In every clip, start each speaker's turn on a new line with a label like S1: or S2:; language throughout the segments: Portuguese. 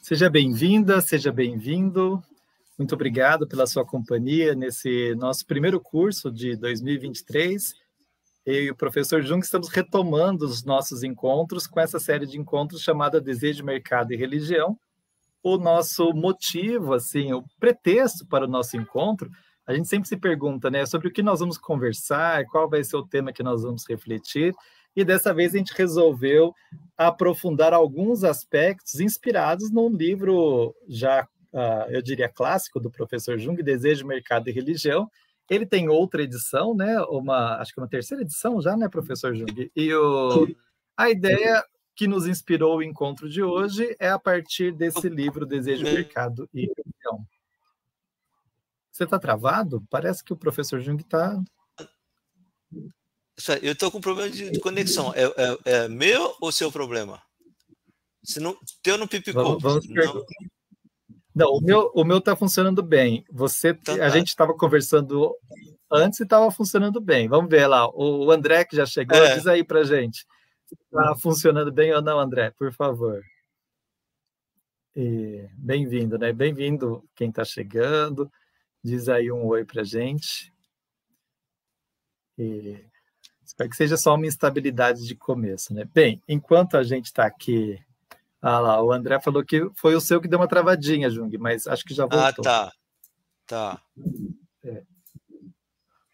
S1: Seja bem-vinda, seja bem-vindo. Muito obrigado pela sua companhia nesse nosso primeiro curso de 2023. Eu e o professor Jung estamos retomando os nossos encontros com essa série de encontros chamada Desejo, Mercado e Religião. O nosso motivo, assim, o pretexto para o nosso encontro, a gente sempre se pergunta, né, sobre o que nós vamos conversar, qual vai ser o tema que nós vamos refletir. E dessa vez a gente resolveu aprofundar alguns aspectos inspirados num livro já, eu diria, clássico do professor Jung, Desejo, Mercado e Religião. Ele tem outra edição, né? Acho que uma terceira edição já, né, professor Jung? E a ideia que nos inspirou o encontro de hoje é a partir desse livro, Desejo, Mercado e Religião. Você está travado? Parece que o professor Jung está...
S2: Eu estou com problema de conexão. É meu ou seu problema? Se não, teu não pipicou.
S1: Não, o meu está funcionando bem. A gente estava conversando antes e estava funcionando bem. Vamos ver lá. O André, que já chegou, diz aí para a gente. Está funcionando bem ou não, André? Por favor. Bem-vindo, né? Bem-vindo quem está chegando. Diz aí um oi para a gente. Espero que seja só uma instabilidade de começo, né? Bem, enquanto a gente está aqui... Ah lá, o André falou que foi o seu que deu uma travadinha, Jung, mas acho que já voltou.
S2: Tá.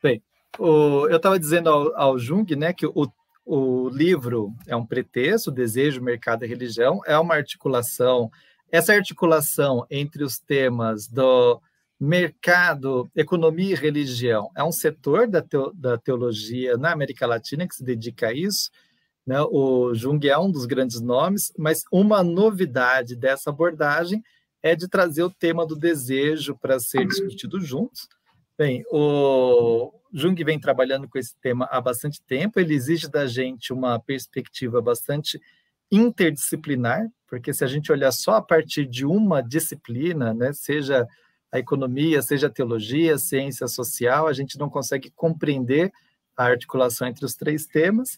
S1: Bem, eu estava dizendo ao Jung, né, que o livro é um pretexto, Desejo, Mercado e Religião, é uma articulação, essa articulação entre os temas do mercado, economia e religião, é um setor da teologia na América Latina que se dedica a isso, né? O Jung é um dos grandes nomes, mas uma novidade dessa abordagem é de trazer o tema do desejo para ser discutido juntos. Bem, o Jung vem trabalhando com esse tema há bastante tempo, ele exige da gente uma perspectiva bastante interdisciplinar, porque se a gente olhar só a partir de uma disciplina, né, seja a economia, seja a teologia, a ciência social, a gente não consegue compreender a articulação entre os três temas.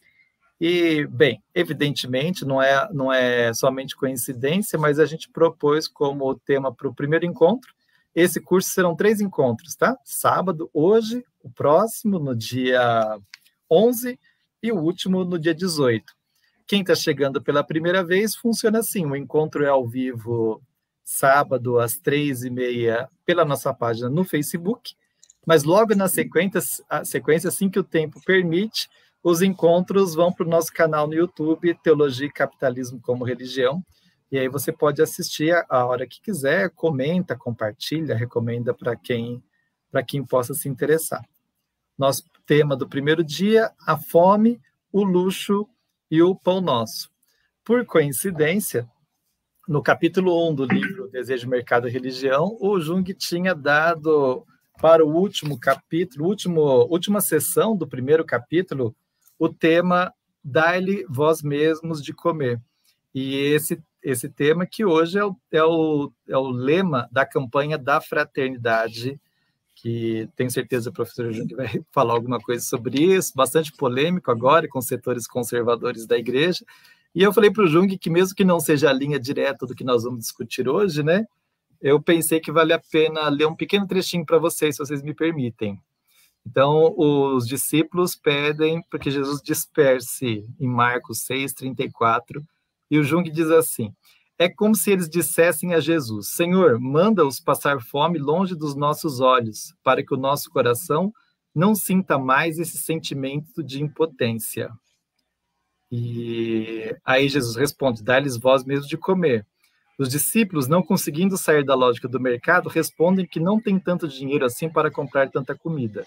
S1: E, bem, evidentemente, não é somente coincidência, mas a gente propôs como tema para o primeiro encontro. Esse curso serão 3 encontros, tá? Sábado, hoje, o próximo, no dia 11, e o último no dia 18. Quem está chegando pela primeira vez, funciona assim, o encontro é ao vivo sábado, às 3h30, pela nossa página no Facebook, mas logo na sequência, assim que o tempo permite, os encontros vão para o nosso canal no YouTube, Teologia e Capitalismo como Religião, e aí você pode assistir a hora que quiser, comenta, compartilha, recomenda para quem possa se interessar. Nosso tema do primeiro dia, a fome, o luxo e o pão nosso. Por coincidência, no capítulo 1 do livro Desejo, Mercado e Religião, o Jung tinha dado para o último capítulo, última sessão do primeiro capítulo, o tema Dai-lhe vós mesmos de comer. E esse tema que hoje é o lema da campanha da fraternidade, que tenho certeza o professor Jung vai falar alguma coisa sobre isso, bastante polêmico agora, com setores conservadores da igreja. E eu falei para o Jung que, mesmo que não seja a linha direta do que nós vamos discutir hoje, né, eu pensei que vale a pena ler um pequeno trechinho para vocês, se vocês me permitem. Então, os discípulos pedem para que Jesus disperse em Marcos 6:34, e o Jung diz assim: é como se eles dissessem a Jesus: Senhor, manda-os passar fome longe dos nossos olhos, para que o nosso coração não sinta mais esse sentimento de impotência. E aí Jesus responde: dá-lhes vós mesmo de comer. Os discípulos, não conseguindo sair da lógica do mercado, respondem que não tem tanto dinheiro assim para comprar tanta comida.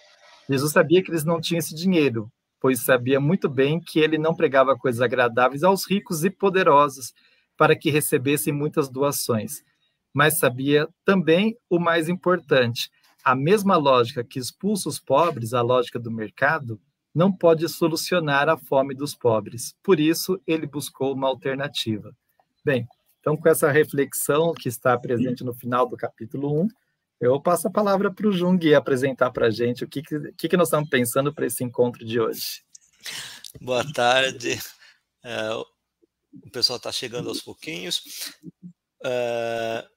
S1: Jesus sabia que eles não tinham esse dinheiro, pois sabia muito bem que ele não pregava coisas agradáveis aos ricos e poderosos para que recebessem muitas doações. Mas sabia também o mais importante: a mesma lógica que expulsa os pobres, a lógica do mercado, não pode solucionar a fome dos pobres. Por isso, ele buscou uma alternativa. Bem, então, com essa reflexão que está presente no final do capítulo 1, eu passo a palavra para o Jung apresentar para a gente o que nós estamos pensando para esse encontro de hoje.
S2: Boa tarde. O pessoal está chegando aos pouquinhos.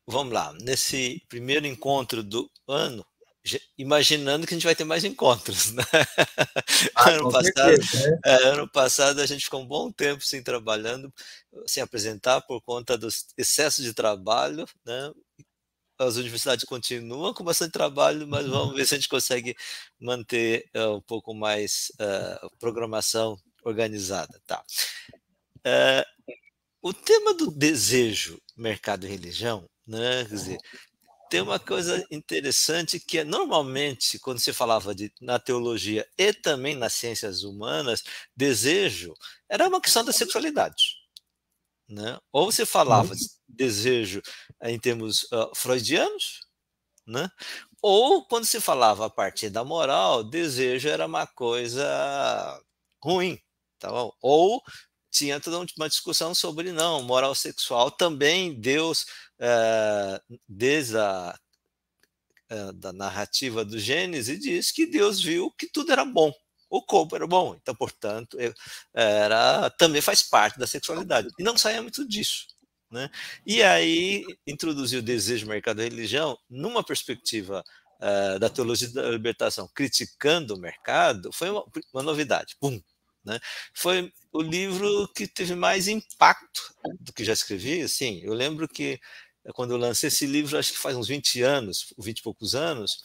S2: vamos lá, nesse primeiro encontro do ano, imaginando que a gente vai ter mais encontros, né? Ano passado a gente ficou um bom tempo sem trabalhando, sem apresentar por conta do excesso de trabalho, né? As universidades continuam com bastante trabalho, mas vamos ver se a gente consegue manter um pouco mais programação organizada. Tá. O tema do desejo, mercado e religião, né? Quer dizer, tem uma coisa interessante que é, normalmente, quando se falava na teologia e também nas ciências humanas, desejo era uma questão da sexualidade. Né? Ou você falava de desejo em termos freudianos, né? Ou quando se falava a partir da moral, desejo era uma coisa ruim. Tá bom? Ou tinha toda uma discussão sobre, não, moral sexual também Deus, desde da narrativa do Gênesis, diz que Deus viu que tudo era bom, o corpo era bom, então, portanto, também faz parte da sexualidade, e não saia muito disso. Né? E aí introduziu o desejo, mercado e religião numa perspectiva da teologia da libertação, criticando o mercado, foi uma novidade. Pum, né? Foi o livro que teve mais impacto do que já escrevi. Assim, eu lembro que quando eu lancei esse livro, acho que faz uns 20 anos, 20 e poucos anos,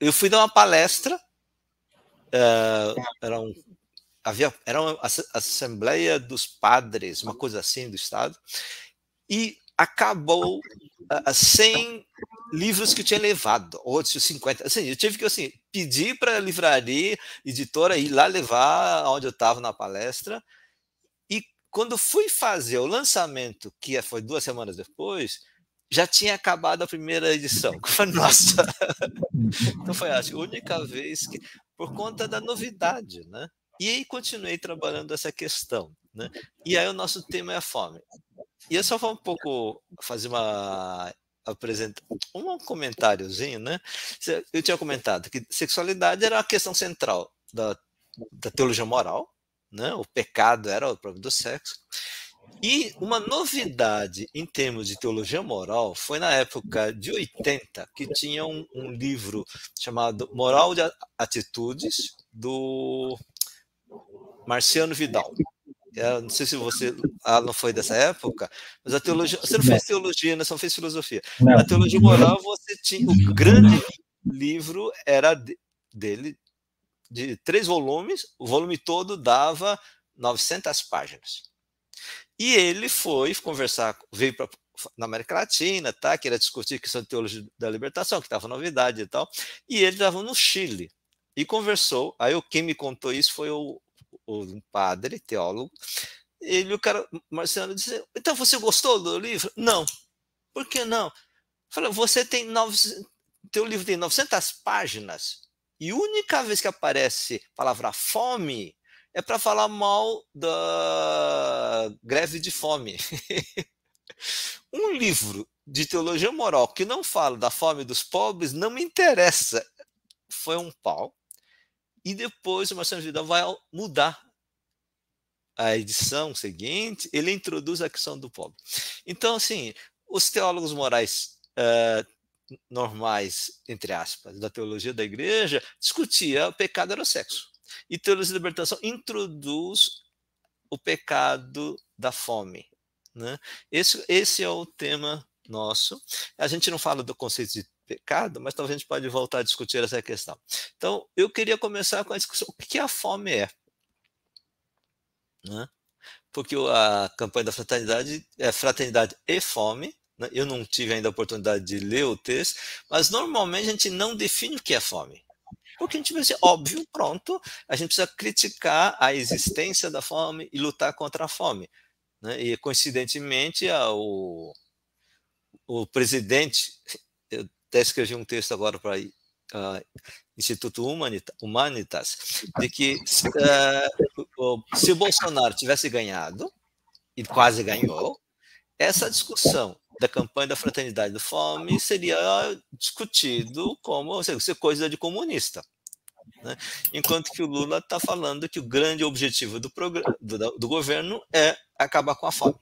S2: eu fui dar uma palestra, era uma Assembleia dos Padres, uma coisa assim do Estado, e acabou 100 livros que eu tinha levado, outros 50. Assim, eu tive que pedir para a livraria, editora, ir lá levar onde eu estava na palestra. E quando fui fazer o lançamento, que foi 2 semanas depois, já tinha acabado a primeira edição. Nossa! Então foi, acho, a única vez que, por conta da novidade, né? E aí continuei trabalhando essa questão, né? E aí o nosso tema é a fome. E eu só vou um pouco fazer um comentáriozinho, né? Eu tinha comentado que sexualidade era a questão central da teologia moral, né? O pecado era o problema do sexo. E uma novidade em termos de teologia moral foi na época de 80, que tinha um livro chamado Moral de Atitudes, do Marciano Vidal. Não sei se você não foi dessa época, mas a teologia. Você não fez teologia, né? Você não fez filosofia. Não. Na teologia moral, você tinha. O grande livro era dele, de 3 volumes, o volume todo dava 900 páginas. E ele foi conversar, veio na América Latina, tá? Que era discutir a questão de teologia da libertação, que estava novidade e tal. E ele estava no Chile e conversou. Aí quem me contou isso foi um padre, teólogo. O cara, Marciano, disse: então você gostou do livro? Não. Por que não? Falei: você teu livro tem 900 páginas e a única vez que aparece a palavra fome é para falar mal da greve de fome. Um livro de teologia moral que não fala da fome dos pobres não me interessa. Foi um pau. E depois o Marciano Vidal vai mudar a edição seguinte, ele introduz a questão do pobre. Então, assim, os teólogos morais normais, entre aspas, da teologia da igreja, discutia o pecado era o sexo. E teologia da libertação introduz o pecado da fome. Né? Esse é o tema nosso. A gente não fala do conceito de pecado, mas talvez a gente pode voltar a discutir essa questão. Então, eu queria começar com a discussão: o que a fome é? Né? Porque a campanha da fraternidade é fraternidade e fome. Né? Eu não tive ainda a oportunidade de ler o texto, mas normalmente a gente não define o que é fome. Porque a gente vai ser óbvio, pronto, a gente precisa criticar a existência da fome e lutar contra a fome. Né? E, coincidentemente, o presidente, eu até escrevi um texto agora para Instituto Humanitas, de que se o Bolsonaro tivesse ganhado, e quase ganhou, essa discussão da campanha da fraternidade da fome seria discutido como ser coisa de comunista. Né? Enquanto que o Lula está falando que o grande objetivo do governo é acabar com a fome.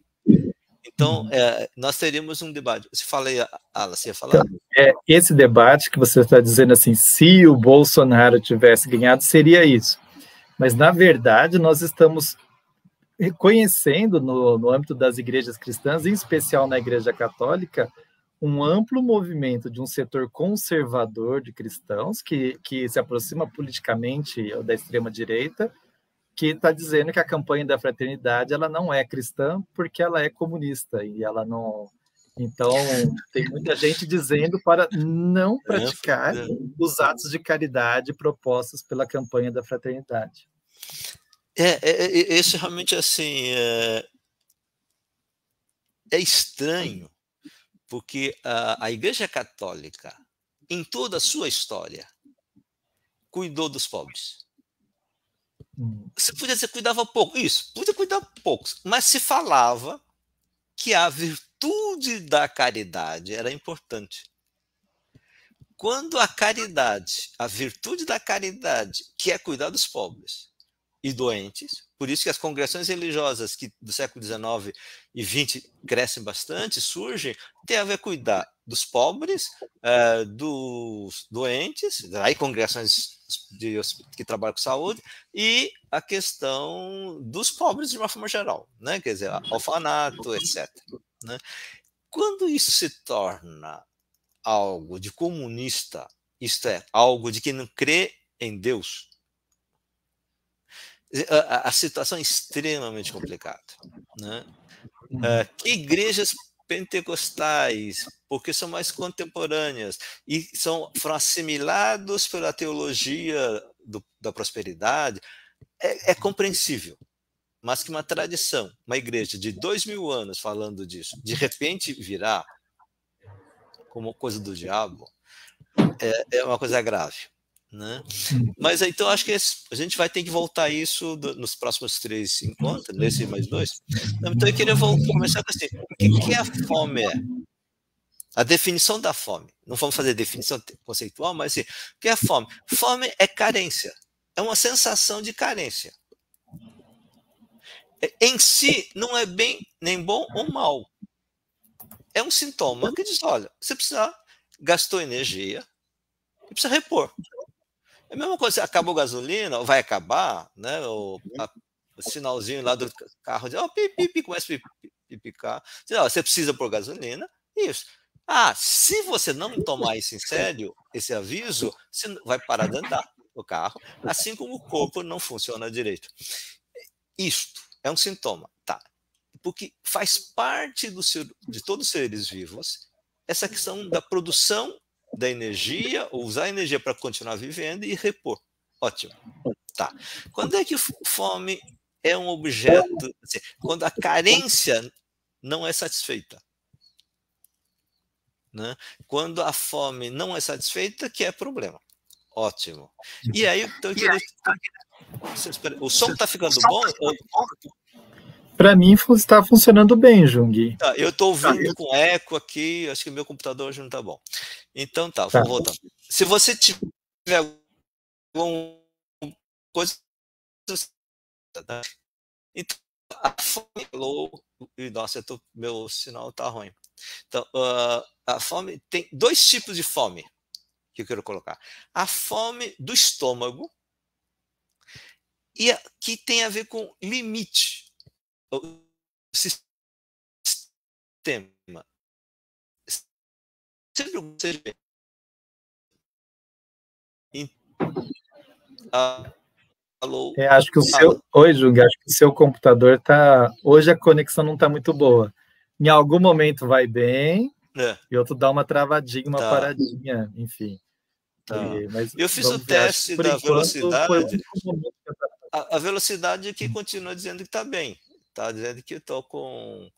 S2: Então, nós teríamos um debate. Você fala aí, Ala, você ia falar?
S1: Então, esse debate que você está dizendo assim, se o Bolsonaro tivesse ganhado, seria isso. Mas, na verdade, nós estamos reconhecendo no âmbito das igrejas cristãs, em especial na Igreja Católica, um amplo movimento de um setor conservador de cristãos que se aproxima politicamente da extrema-direita, que está dizendo que a campanha da fraternidade ela não é cristã porque ela é comunista e ela não. Então, tem muita gente dizendo para não praticar os atos de caridade propostos pela campanha da fraternidade.
S2: Isso realmente assim é estranho, porque a Igreja Católica, em toda a sua história, cuidou dos pobres. Você podia dizer que cuidava pouco, isso, podia cuidar poucos, mas se falava que a virtude da caridade era importante. Quando a caridade, a virtude da caridade, que é cuidar dos pobres e doentes, por isso que as congregações religiosas que do século XIX e XX crescem bastante, surgem, tem a ver com cuidar dos pobres, dos doentes, aí congregações que trabalham com saúde, e a questão dos pobres de uma forma geral, né? Quer dizer, orfanato, etc. Né? Quando isso se torna algo de comunista, isto é, algo de quem não crê em Deus, a situação é extremamente complicada. Né? Que igrejas pentecostais, porque são mais contemporâneas e foram assimilados pela teologia da prosperidade, é compreensível. Mas que uma tradição, uma igreja de 2000 anos falando disso, de repente virar como coisa do diabo, é uma coisa grave. Né? Mas então acho que a gente vai ter que voltar a isso nos próximos 3 encontros, nesse mais 2. Então eu queria começar com assim: o que a fome é? A definição da fome. Não vamos fazer definição conceitual, mas assim, o que é a fome? Fome é carência, é uma sensação de carência. Em si não é bem nem bom ou mal. É um sintoma que diz: olha, você gastou energia e precisa repor. É a mesma coisa, acabou a gasolina, ou vai acabar, né? O sinalzinho lá do carro diz: pipi, começa a pipicar. Você precisa pôr gasolina, isso. Se você não tomar isso em sério, esse aviso, você vai parar de andar o carro, assim como o corpo não funciona direito. Isto é um sintoma, tá? Porque faz parte de todos os seres vivos essa questão da produção da energia, ou usar a energia para continuar vivendo e repor. Ótimo. Tá. Quando é que fome é um objeto? Assim, quando a carência não é satisfeita. Né? Quando a fome não é satisfeita, que é problema. Ótimo. E aí, então, o som está ficando bom?
S1: Para mim está funcionando bem, Jung.
S2: Tá, eu estou ouvindo com eco aqui, acho que meu computador hoje não está bom. Então tá, vamos voltar. Se você tiver alguma coisa, então a fome falou, nossa, meu sinal está ruim. Então, a fome tem 2 tipos de fome que eu quero colocar. A fome do estômago, e que tem a ver com limite. O sistema. Sempre você alô.
S1: Acho que Oi, Jung, acho que o seu computador tá. Hoje a conexão não está muito boa. Em algum momento vai bem, e outro dá uma travadinha, uma paradinha, enfim.
S2: Tá. Mas eu fiz o teste da velocidade. A velocidade que continua dizendo que está bem. Está dizendo que eu estou com.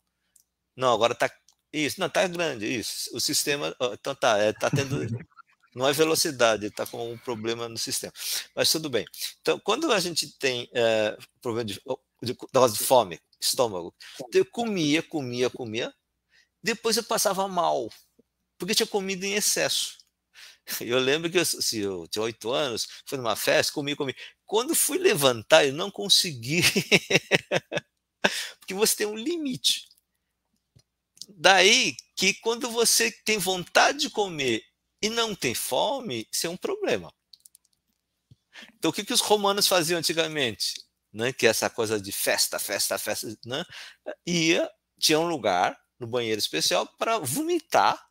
S2: Não, agora está. Isso, não, está grande. Isso. O sistema. Então está tendo. Não é velocidade, está com um problema no sistema. Mas tudo bem. Então, quando a gente tem problema de fome, estômago, eu comia. Depois eu passava mal, porque tinha comido em excesso. Eu lembro que eu tinha 8 anos, fui numa festa, comi. Quando fui levantar, eu não consegui. Porque você tem um limite. daí que quando você tem vontade de comer e não tem fome, isso é um problema. Então, o que os romanos faziam antigamente? Né? Que essa coisa de festa, né? Tinha um lugar no banheiro especial para vomitar,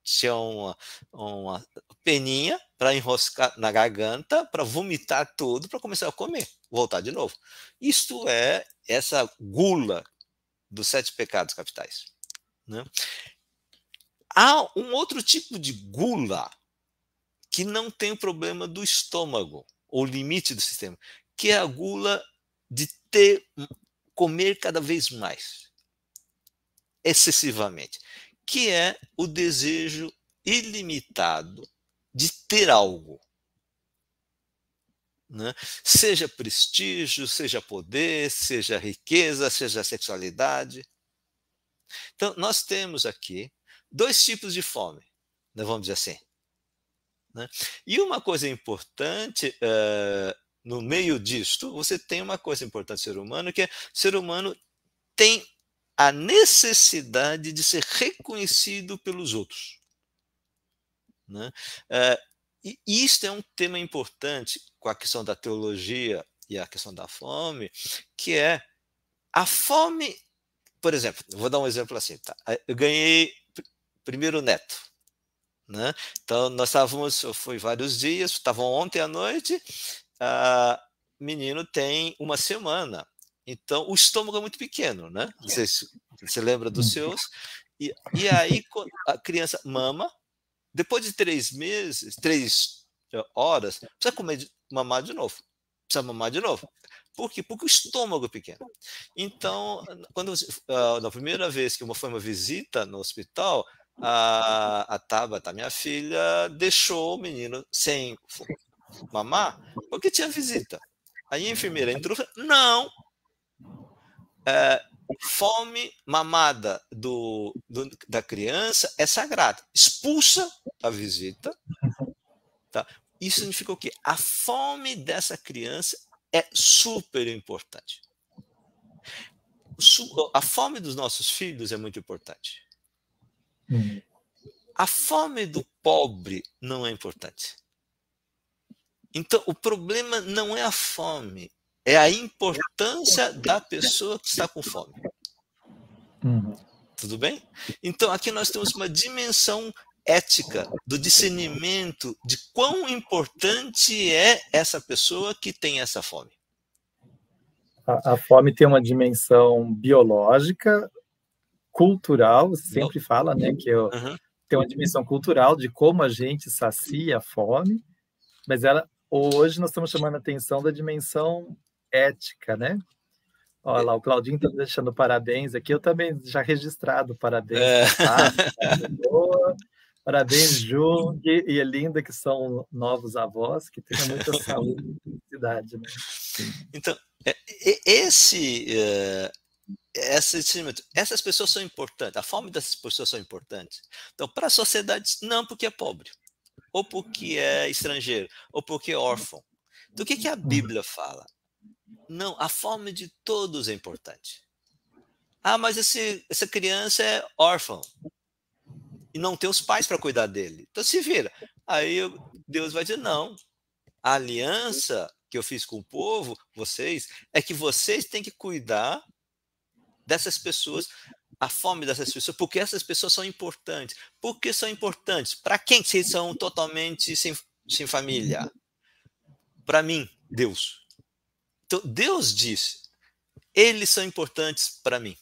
S2: tinha uma peninha para enroscar na garganta, para vomitar tudo, para começar a comer, voltar de novo. Isto é essa gula dos 7 pecados capitais. Né? Há um outro tipo de gula que não tem o problema do estômago, ou limite do sistema, que é a gula de comer cada vez mais, excessivamente, que é o desejo ilimitado de ter algo. Né? Seja prestígio, seja poder, seja riqueza, seja sexualidade. Então, nós temos aqui 2 tipos de fome, né, vamos dizer assim. Né? E uma coisa importante, no meio disto, você tem uma coisa importante do ser humano, que é o ser humano tem a necessidade de ser reconhecido pelos outros. Né? E isto é um tema importante com a questão da teologia e a questão da fome, que é a fome. Por exemplo, vou dar um exemplo assim. Tá? Eu ganhei primeiro neto. Né? Então, nós foi vários dias, estavam ontem à noite, o menino tem 1 semana, então o estômago é muito pequeno, né? Não sei se você lembra dos seus, e aí a criança mama, depois de 3 meses, 3 horas, precisa mamar de novo, precisa mamar de novo. Por quê? Porque o estômago é pequeno. Então, na primeira vez que foi uma visita no hospital, a Tabata, minha filha, deixou o menino sem mamar porque tinha visita. Aí a enfermeira entrou e falou: não, fome mamada da criança é sagrada. Expulsa a visita. Tá? Isso significa o quê? A fome dessa criança é super importante. A fome dos nossos filhos é muito importante. A fome do pobre não é importante. Então, o problema não é a fome, é a importância da pessoa que está com fome. Tudo bem? Então, aqui nós temos uma dimensão ética do discernimento de quão importante é essa pessoa que tem essa fome.
S1: A fome tem uma dimensão biológica, cultural, sempre fala, né, que tem uma dimensão cultural de como a gente sacia a fome, mas hoje nós estamos chamando a atenção da dimensão ética, né? Olha lá, o Claudinho está deixando parabéns aqui, eu também já registrado parabéns para parabéns, Ju e Elinda, que são novos avós, que tenham muita saúde e felicidade. Né?
S2: Então, essas pessoas são importantes, a fome dessas pessoas são importantes. Então, para a sociedade, não porque é pobre, ou porque é estrangeiro, ou porque é órfão. Do que a Bíblia fala? Não, a fome de todos é importante. Mas essa criança é órfã e não tem os pais para cuidar dele. Então se vira. Aí Deus vai dizer: não, a aliança que eu fiz com o povo, vocês, é que vocês têm que cuidar dessas pessoas, a fome dessas pessoas, porque essas pessoas são importantes. Por que são importantes? Para quem? Se são totalmente sem família? Para mim, Deus. Então, Deus diz: eles são importantes para mim,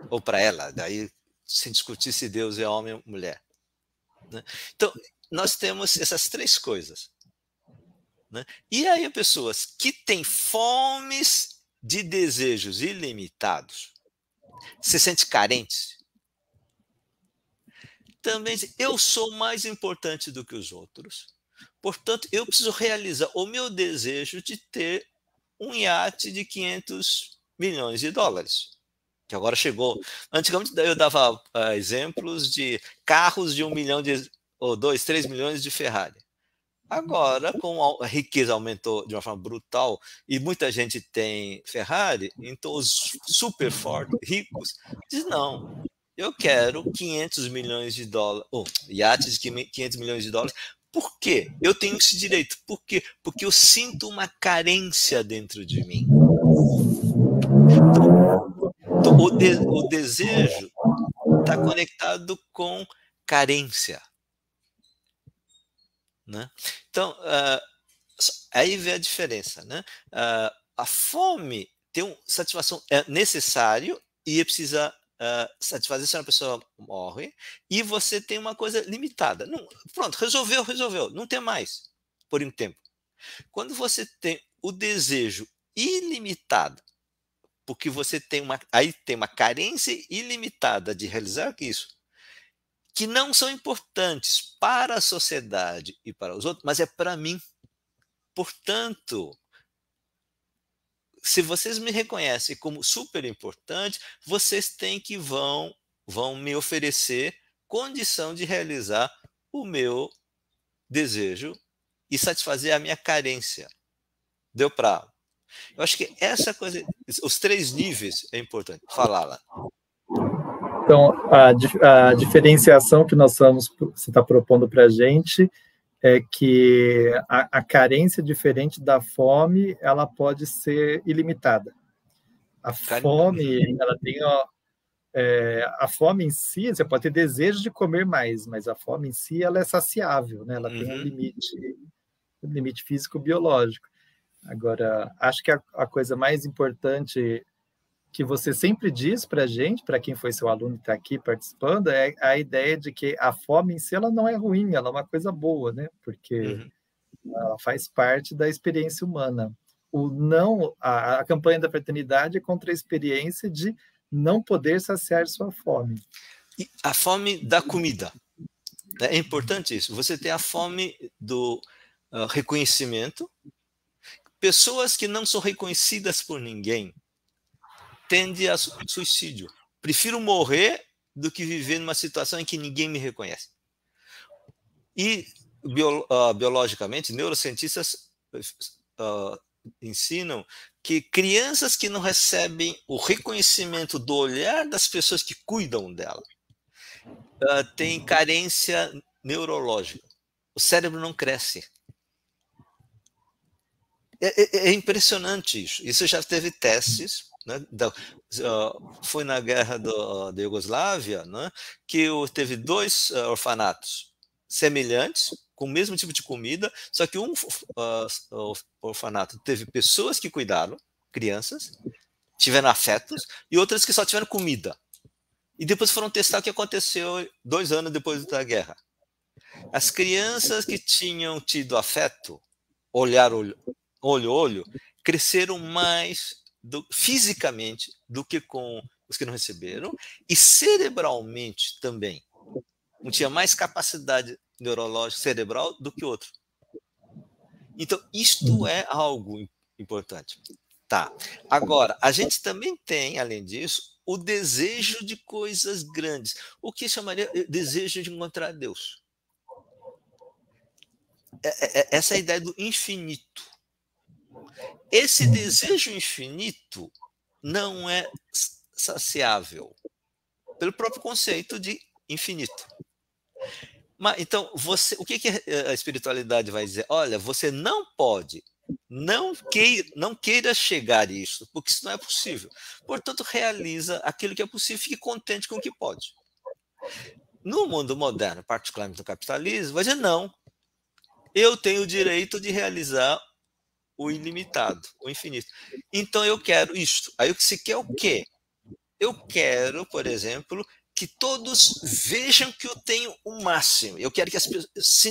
S2: ou para ela, daí sem discutir se Deus é homem ou mulher. Né? Então, nós temos essas 3 coisas. Né? E aí, pessoas que têm fomes de desejos ilimitados, se sentem carentes, também dizem: eu sou mais importante do que os outros, portanto, eu preciso realizar o meu desejo de ter um iate de 500 milhões de dólares, que agora chegou. Antigamente eu dava exemplos de carros de 1 milhão ou 2, 3 milhões de Ferrari. Agora, como a riqueza aumentou de uma forma brutal e muita gente tem Ferrari, então os super fortes, ricos, dizem: não, eu quero 500 milhões de dólares, iates de 500 milhões de dólares. Por quê? Eu tenho esse direito. Por quê? Porque eu sinto uma carência dentro de mim. Então, o desejo está conectado com carência, né? Então, aí vem a diferença, né? A fome tem satisfação, é necessário e precisa satisfazer se uma pessoa morre, e você tem uma coisa limitada. Não, pronto, resolveu, não tem mais por um tempo. Quando você tem o desejo ilimitado, porque você tem uma carência ilimitada de realizar isso, que não são importantes para a sociedade e para os outros, mas é para mim. Portanto, se vocês me reconhecem como super importante, vocês vão me oferecer condição de realizar o meu desejo e satisfazer a minha carência. Deu para? Eu acho que essa coisa, os 3 níveis é importante. Fala lá.
S1: Então, a diferenciação que você está propondo para a gente é que a carência, diferente da fome, ela pode ser ilimitada. A fome, ela tem a fome em si, você pode ter desejo de comer mais, mas a fome em si, ela é saciável, né? Ela tem um limite físico-biológico. Agora, acho que a coisa mais importante que você sempre diz para a gente, para quem foi seu aluno e está aqui participando, é a ideia de que a fome em si ela não é ruim, ela é uma coisa boa, né? Porque ela faz parte da experiência humana. A campanha da fraternidade é contra a experiência de não poder saciar sua fome.
S2: E a fome da comida. É importante isso. Você tem a fome do reconhecimento. Pessoas que não são reconhecidas por ninguém tendem a suicídio. Prefiro morrer do que viver numa situação em que ninguém me reconhece. E biologicamente, neurocientistas ensinam que crianças que não recebem o reconhecimento do olhar das pessoas que cuidam dela têm carência neurológica. O cérebro não cresce. É impressionante isso. Isso já teve testes, né? Foi na guerra da Iugoslávia, né? Que teve 2 orfanatos semelhantes, com o mesmo tipo de comida, só que um orfanato teve pessoas que cuidaram, crianças, tiveram afetos, e outras que só tiveram comida. E depois foram testar o que aconteceu 2 anos depois da guerra. As crianças que tinham tido afeto, olho a olho, cresceram mais fisicamente do que com os que não receberam, e cerebralmente também. Um tinha mais capacidade neurológica cerebral do que o outro. Então, isto é algo importante. Tá. Agora, a gente também tem, além disso, o desejo de coisas grandes. O que chamaria desejo de encontrar Deus. Essa é a ideia do infinito. Esse desejo infinito não é saciável pelo próprio conceito de infinito. Mas, então, o que a espiritualidade vai dizer? Olha, você não pode, não queira chegar a isso, porque isso não é possível. Portanto, realiza aquilo que é possível, fique contente com o que pode. No mundo moderno, particularmente no capitalismo, vai dizer não. Eu tenho o direito de realizar o ilimitado, o infinito. Então eu quero isto. Aí você quer o quê? Eu quero, por exemplo, que todos vejam que eu tenho o máximo. Eu quero que as pessoas,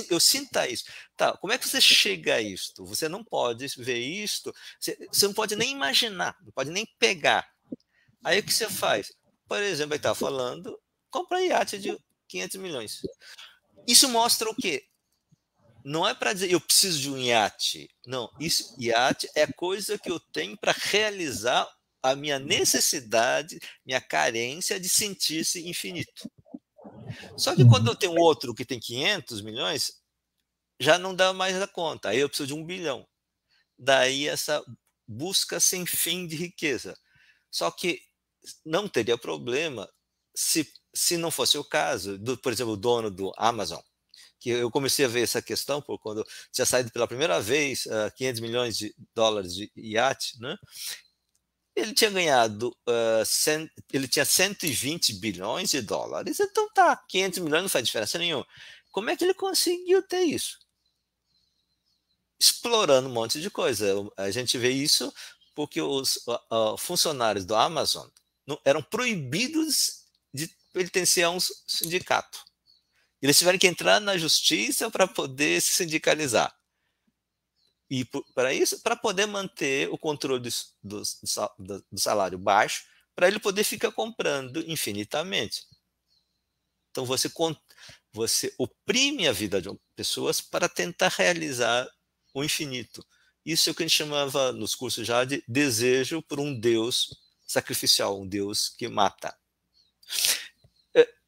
S2: eu sinta isso. Tá, como é que você chega a isto? Você não pode ver isto, você não pode nem imaginar, não pode nem pegar. Aí o que você faz? Por exemplo, ele está falando, compra iate de 500 milhões. Isso mostra o quê? Não é para dizer eu preciso de um iate. Não, iate é coisa que eu tenho para realizar a minha necessidade, minha carência de sentir-se infinito. Só que quando eu tenho outro que tem 500 milhões, já não dá mais a conta. Aí eu preciso de 1 bilhão. Daí essa busca sem fim de riqueza. Só que não teria problema se se não fosse o caso, por exemplo, o dono do Amazon, que eu comecei a ver essa questão quando tinha saído pela primeira vez $500 milhões de iate, né? Ele tinha ganhado, ele tinha 120 bilhões de dólares, então tá, 500 milhões não faz diferença nenhuma. Como é que ele conseguiu ter isso? Explorando um monte de coisa. A gente vê isso porque os funcionários do Amazon eram proibidos de pertencer a um sindicato. Eles tiveram que entrar na justiça para poder se sindicalizar. E para isso, para poder manter o controle do salário baixo, para ele poder ficar comprando infinitamente. Então você oprime a vida de pessoas para tentar realizar o infinito. Isso é o que a gente chamava nos cursos já de desejo por um Deus sacrificial, um Deus que mata.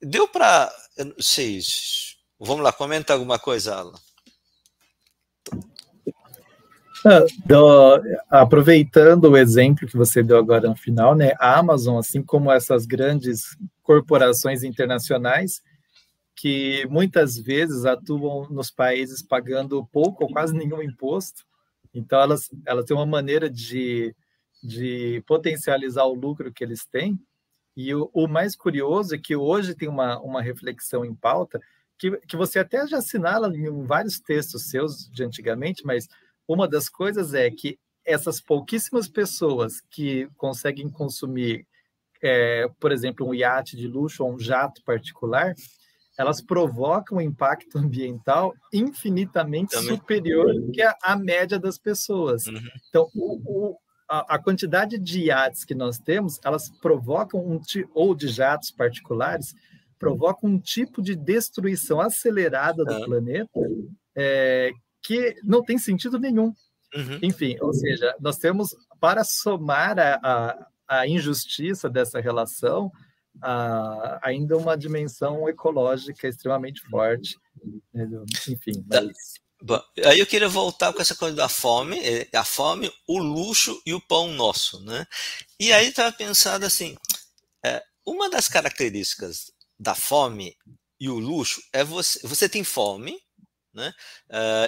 S2: Deu para... Vamos lá, comenta alguma coisa, Alan.
S1: Aproveitando o exemplo que você deu agora no final, né, a Amazon, assim como essas grandes corporações internacionais, que muitas vezes atuam nos países pagando pouco ou quase nenhum imposto, então elas têm uma maneira de potencializar o lucro que eles têm, e o mais curioso é que hoje tem uma reflexão em pauta, que você até já assinala em vários textos seus de antigamente, mas uma das coisas é que essas pouquíssimas pessoas que conseguem consumir, por exemplo, um iate de luxo ou um jato particular, elas provocam um impacto ambiental infinitamente superior que a média das pessoas.
S2: Uhum.
S1: Então, a quantidade de iates que nós temos, elas provocam ou de jatos particulares, provocam um tipo de destruição acelerada do planeta que não tem sentido nenhum.
S2: Uhum.
S1: Enfim, ou seja, nós temos, para somar a injustiça dessa relação, ainda uma dimensão ecológica extremamente forte. Enfim, mas...
S2: Bom, aí eu queria voltar com essa coisa da fome, a fome, o luxo e o pão nosso, né? E aí estava pensando assim, uma das características da fome e o luxo é você tem fome, né?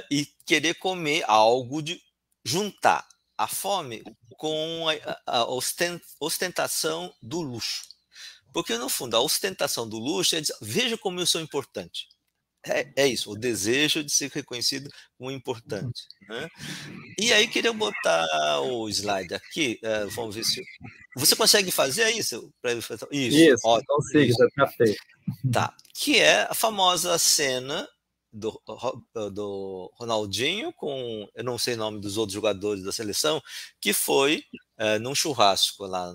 S2: E querer comer algo de juntar a fome com a ostentação do luxo. Porque, no fundo, a ostentação do luxo é dizer, veja como eu sou importante. É isso, o desejo de ser reconhecido como importante, né? E aí, queria botar o slide aqui, vamos ver se... Você consegue fazer isso? Isso, ótimo.
S1: Consigo, já está feito.
S2: Tá, que é a famosa cena do Ronaldinho com, eu não sei o nome dos outros jogadores da seleção, que foi num churrasco lá,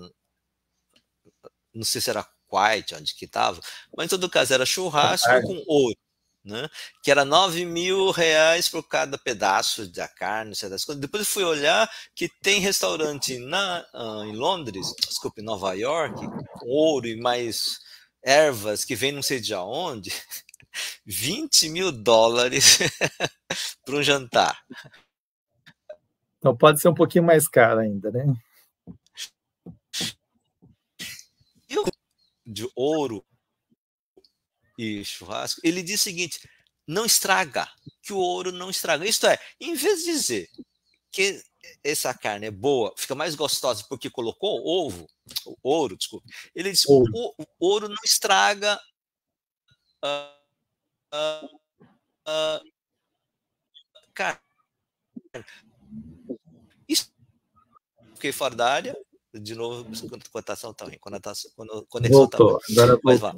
S2: não sei se era Kuwait, onde que estava, mas em todo caso era churrasco com ouro, né? Que era R$9.000 por cada pedaço da carne, sei das coisas. Depois eu fui olhar que tem restaurante em Londres, desculpe, em Nova York, com ouro e mais ervas que vem não sei de onde, $20.000 para um jantar.
S1: Então pode ser um pouquinho mais caro ainda, né?
S2: De ouro e churrasco, ele diz o seguinte: não estraga, que o ouro não estraga. Isto é, em vez de dizer que essa carne é boa, fica mais gostosa porque colocou ouro, desculpe, ele diz: o ouro não estraga carne. Isso, fiquei fora da área, de novo, cotação está ruim, conexão está ruim.
S1: Agora
S2: mas vá.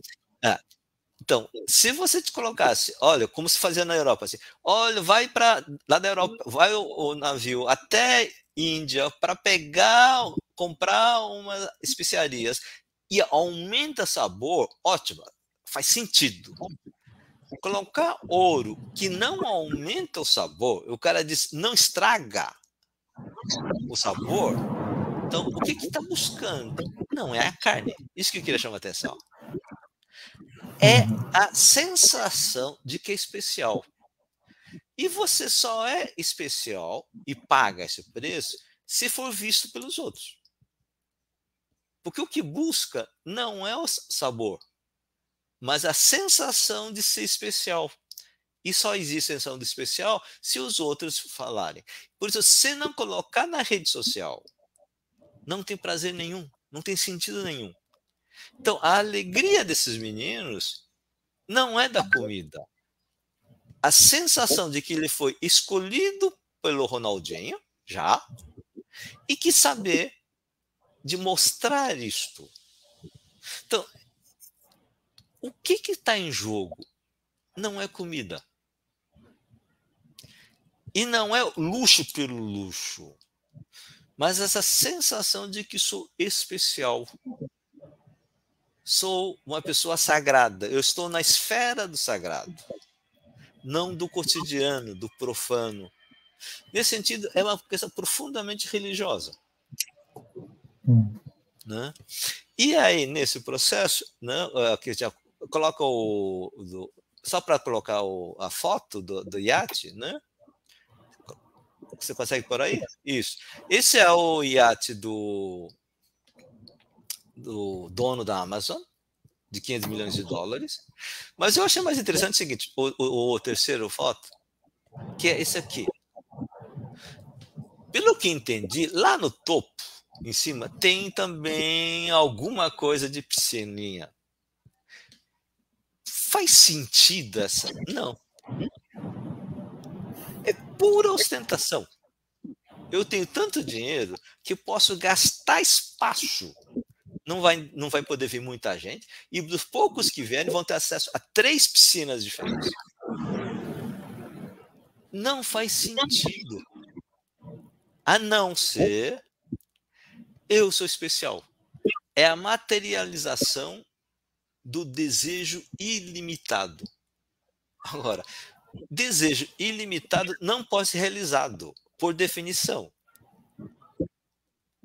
S2: Então, se você te colocasse, olha, como se fazia na Europa, assim, olha, vai para lá da Europa, vai o navio até Índia para comprar umas especiarias e aumenta sabor, ótimo, faz sentido. Colocar ouro que não aumenta o sabor, o cara diz, não estraga o sabor, então o que está buscando? Não é a carne. Isso que eu queria chamar a atenção. É a sensação de que é especial. E você só é especial e paga esse preço se for visto pelos outros. Porque o que busca não é o sabor, mas a sensação de ser especial. E só existe sensação de especial se os outros falarem. Por isso, se não colocar na rede social, não tem prazer nenhum, não tem sentido nenhum. Então, a alegria desses meninos não é da comida. A sensação de que ele foi escolhido pelo Ronaldinho, já, e que saber de mostrar isto. Então, o que está em jogo? Não é comida. E não é luxo pelo luxo, mas essa sensação de que sou especial. Sou uma pessoa sagrada, eu estou na esfera do sagrado, não do cotidiano, do profano. Nesse sentido, é uma questão profundamente religiosa. Né? E aí, nesse processo, né, que já coloca só para colocar a foto do iate, né? Você consegue por aí? Isso. Esse é o iate do dono da Amazon, de 500 milhões de dólares. Mas eu achei mais interessante o seguinte, o terceiro foto, que é esse aqui. Pelo que entendi, lá no topo, em cima, tem também alguma coisa de piscininha. Faz sentido essa? Não. É pura ostentação. Eu tenho tanto dinheiro que eu posso gastar espaço. Não vai poder vir muita gente. E dos poucos que vierem vão ter acesso a 3 piscinas diferentes. Não faz sentido. A não ser eu sou especial. É a materialização do desejo ilimitado. Agora, desejo ilimitado não pode ser realizado, por definição.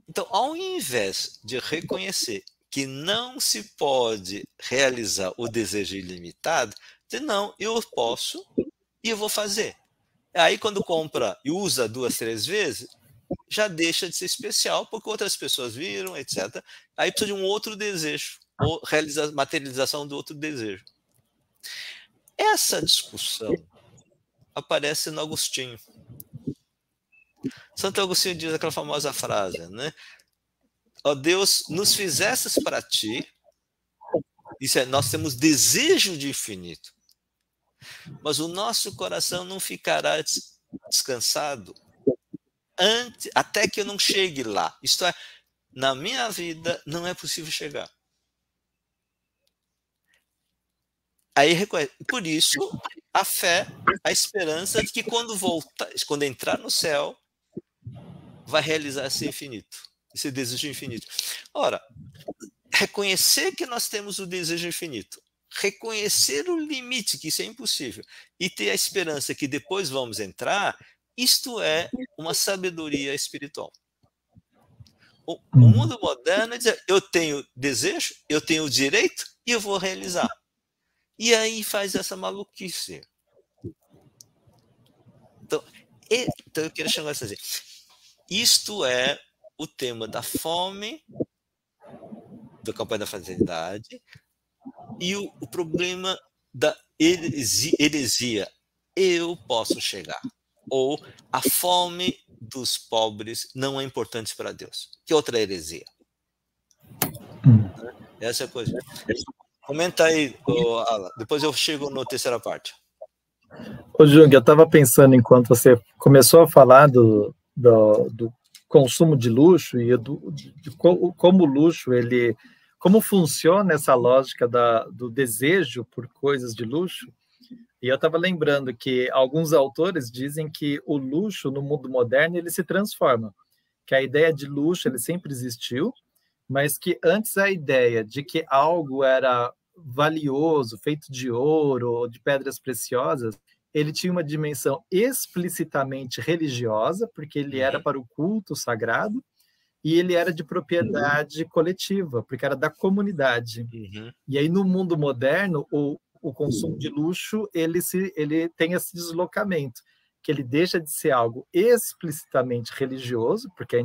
S2: Então, ao invés de reconhecer que não se pode realizar o desejo ilimitado, dizer, não, eu posso e eu vou fazer. Aí, quando compra e usa 2, 3 vezes, já deixa de ser especial, porque outras pessoas viram, etc. Aí precisa de um outro desejo, ou materialização do outro desejo. Essa discussão aparece no Agostinho. Santo Agostinho diz aquela famosa frase, né? Ó Deus, nos fizestes para ti, isso é, nós temos desejo de infinito, mas o nosso coração não ficará descansado até que eu não chegue lá. Isto é, na minha vida não é possível chegar. Aí, por isso, a fé, a esperança de que quando voltar, quando entrar no céu, vai realizar esse infinito, esse desejo infinito. Ora, reconhecer que nós temos o desejo infinito, reconhecer o limite, que isso é impossível, e ter a esperança que depois vamos entrar, isto é uma sabedoria espiritual. O mundo moderno é dizer, eu tenho desejo, eu tenho o direito e eu vou realizar. E aí faz essa maluquice. Então eu queria chamar isso assim. Isto é o tema da fome, da campanha da fraternidade, e o problema da heresia. Eu posso chegar. Ou a fome dos pobres não é importante para Deus. Que outra heresia? Essa é a coisa. Comenta aí, Alan. Depois eu chego na terceira parte.
S1: Ô, Jung, eu estava pensando, enquanto você começou a falar do consumo de luxo e de como o luxo, como funciona essa lógica do desejo por coisas de luxo. E eu estava lembrando que alguns autores dizem que o luxo no mundo moderno ele se transforma, que a ideia de luxo ele sempre existiu, mas que antes a ideia de que algo era valioso, feito de ouro ou de pedras preciosas, ele tinha uma dimensão explicitamente religiosa, porque ele era para o culto sagrado, e ele era de propriedade coletiva, porque era da comunidade. E aí, no mundo moderno, o consumo de luxo ele tem esse deslocamento, que ele deixa de ser algo explicitamente religioso, porque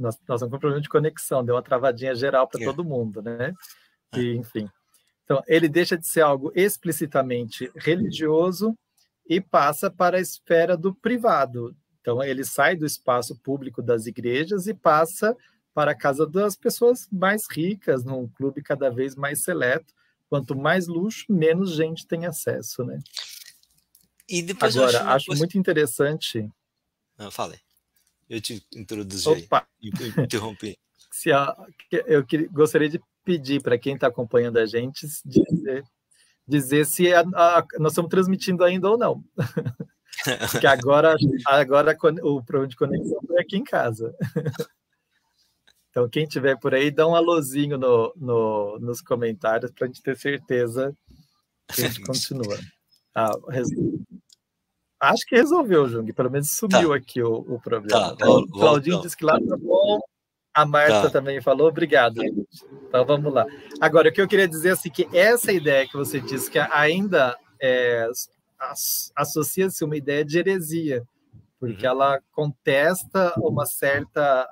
S1: nós estamos com problema de conexão, deu uma travadinha geral para todo mundo, né? E, enfim. Então, ele deixa de ser algo explicitamente religioso e passa para a esfera do privado. Então, ele sai do espaço público das igrejas e passa para a casa das pessoas mais ricas, num clube cada vez mais seleto. Quanto mais luxo, menos gente tem acesso, né?
S2: E depois
S1: agora, acho muito interessante...
S2: Não, falei. Eu te introduzi
S1: Opa.
S2: aí, interrompi.
S1: Gostaria de pedir para quem está acompanhando a gente dizer se nós estamos transmitindo ainda ou não. Porque agora o problema de conexão é aqui em casa. Então, quem tiver por aí, dá um alôzinho nos comentários para a gente ter certeza que a gente continua. Acho que resolveu, Jung. Pelo menos sumiu aqui o problema. O Claudinho disse que lá tá bom. A Marta também falou. Obrigado. Então, vamos lá. Agora, o que eu queria dizer é assim, que essa ideia que você disse, que ainda associa-se uma ideia de heresia, porque ela contesta uma certa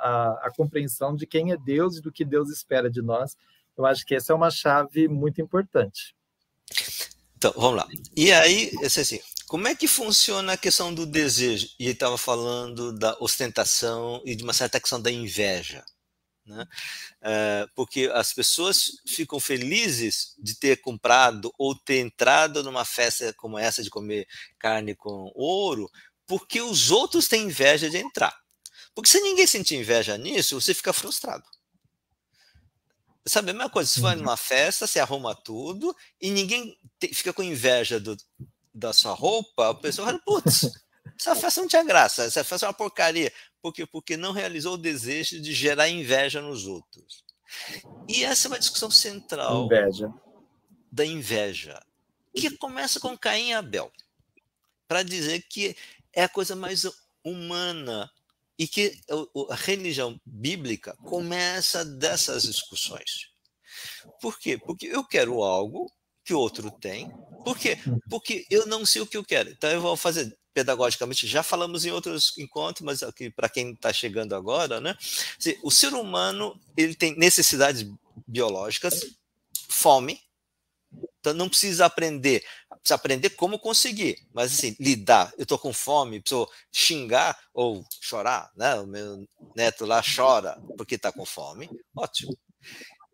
S1: a compreensão de quem é Deus e do que Deus espera de nós. Eu acho que essa é uma chave muito importante.
S2: Então, vamos lá. E aí, assim, como é que funciona a questão do desejo? E ele estava falando da ostentação e de uma certa questão da inveja, né? Porque as pessoas ficam felizes de ter comprado ou ter entrado numa festa como essa de comer carne com ouro, porque os outros têm inveja de entrar. Porque se ninguém sentir inveja nisso, você fica frustrado. Sabe, a mesma coisa, você vai numa festa, você arruma tudo, e ninguém fica com inveja da sua roupa, a pessoa fala, putz, essa festa não tinha graça, essa festa é uma porcaria. Por quê? Porque não realizou o desejo de gerar inveja nos outros. E essa é uma discussão central da inveja, que começa com Caim e Abel, para dizer que é a coisa mais humana e que a religião bíblica começa dessas discussões. Por quê? Porque eu quero algo que o outro tem. Por quê? Porque eu não sei o que eu quero. Então eu vou fazer pedagogicamente, já falamos em outros encontros, mas aqui para quem está chegando agora, né? O ser humano ele tem necessidades biológicas, fome, então não precisa aprender como conseguir, mas assim, lidar, eu estou com fome, preciso xingar ou chorar, né? O meu neto lá chora porque está com fome, ótimo.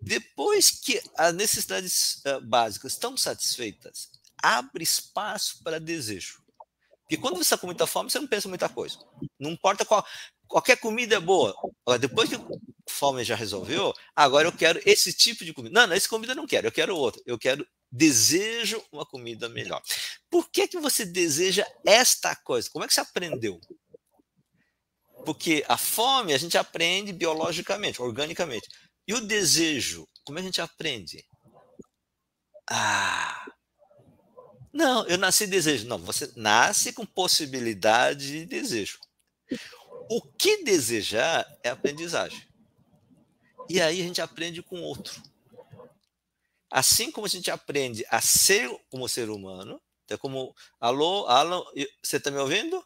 S2: Depois que as necessidades básicas estão satisfeitas, abre espaço para desejo. Porque quando você está com muita fome, você não pensa em muita coisa. Não importa qualquer comida é boa. Depois que a fome já resolveu, agora eu quero esse tipo de comida. Não, essa comida eu não quero, eu quero outra. Desejo uma comida melhor. Por que você deseja esta coisa? Como é que você aprendeu? Porque a fome a gente aprende biologicamente, organicamente. E o desejo, como é que a gente aprende? Não, eu nasci desejo. Não, você nasce com possibilidade de desejo. O que desejar é aprendizagem. E aí a gente aprende com o outro. Assim como a gente aprende a ser como ser humano, é como, alô, Alan, você está me ouvindo?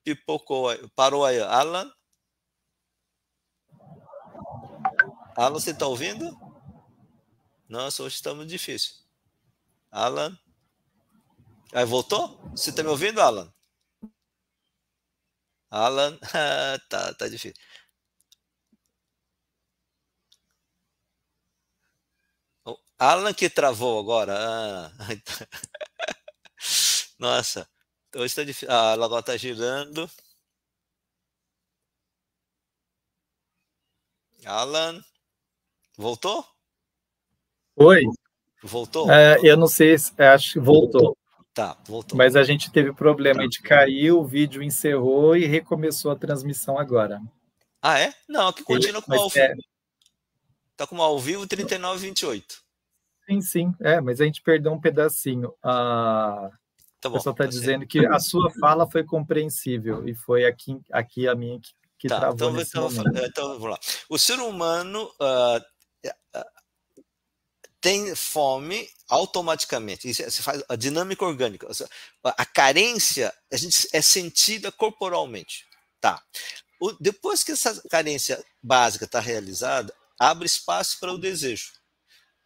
S2: Pipocou aí, parou aí, Alan? Alan, você está ouvindo? Nossa, hoje está muito difícil. Alan? Aí voltou? Você está me ouvindo, Alan? Alan? tá difícil. Alan que travou agora. Nossa, hoje está difícil. Ela agora está girando. Alan? Voltou?
S1: Oi.
S2: Voltou?
S1: Eu não sei, acho que voltou.
S2: Tá, voltou.
S1: Mas a gente teve problema de cair, o vídeo encerrou e recomeçou a transmissão agora.
S2: É? Não, aqui continua com ao vivo. Está com ao vivo 39:28.
S1: Sim. Mas a gente perdeu um pedacinho.
S2: Tá bom,
S1: o pessoal está dizendo que a sua fala foi compreensível e foi aqui a minha que travou nesse momento.
S2: Então, vamos lá. O ser humano tem fome automaticamente. Isso se faz a dinâmica orgânica. A carência a gente é sentida corporalmente. Tá. depois que essa carência básica está realizada, abre espaço para o desejo.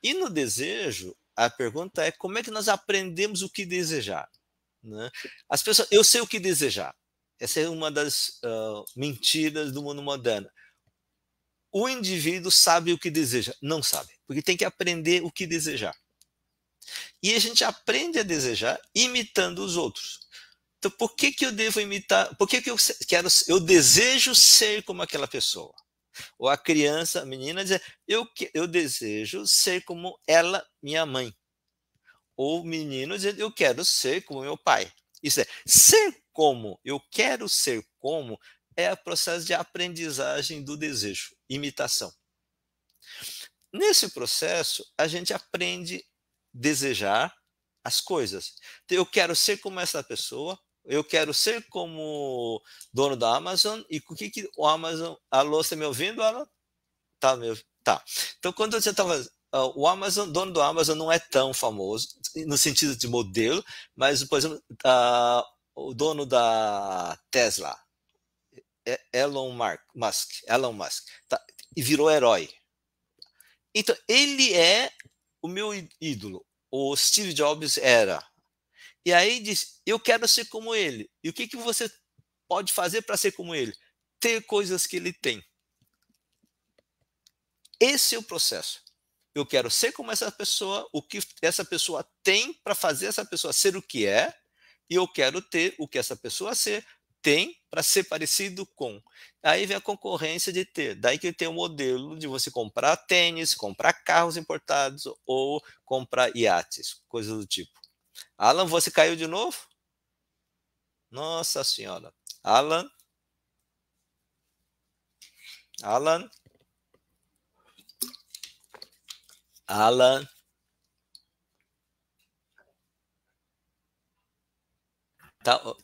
S2: E no desejo, a pergunta é como é que nós aprendemos o que desejar? Né? As pessoas, eu sei o que desejar. Essa é uma das mentiras do mundo moderno. O indivíduo sabe o que deseja. Não sabe, porque tem que aprender o que desejar. E a gente aprende a desejar imitando os outros. Então, por que eu devo imitar? Por que eu desejo ser como aquela pessoa? Ou a criança, a menina, dizer, eu desejo ser como ela, minha mãe. Ou o menino dizer, eu quero ser como meu pai. Isso é, ser como, eu quero ser como, é o processo de aprendizagem do desejo, imitação. Nesse processo, a gente aprende a desejar as coisas. Então, eu quero ser como essa pessoa, eu quero ser como dono da Amazon, e o que o Amazon... Alô, você está me ouvindo, Alan? Tá, tá. Então, quando você estava... o Amazon, dono do Amazon não é tão famoso, no sentido de modelo, mas, por exemplo, o dono da Tesla, Elon Musk, tá, e virou herói. Então, ele é o meu ídolo. O Steve Jobs era. E aí diz, eu quero ser como ele. E o que você pode fazer para ser como ele? Ter coisas que ele tem. Esse é o processo. Eu quero ser como essa pessoa, o que essa pessoa tem para fazer essa pessoa ser o que é, e eu quero ter o que essa pessoa tem para ser parecido com. Aí vem a concorrência de ter. Daí que tem o modelo de você comprar tênis, comprar carros importados ou comprar iates, coisas do tipo. Alan, você caiu de novo? Nossa Senhora. Alan? Alan? Alan?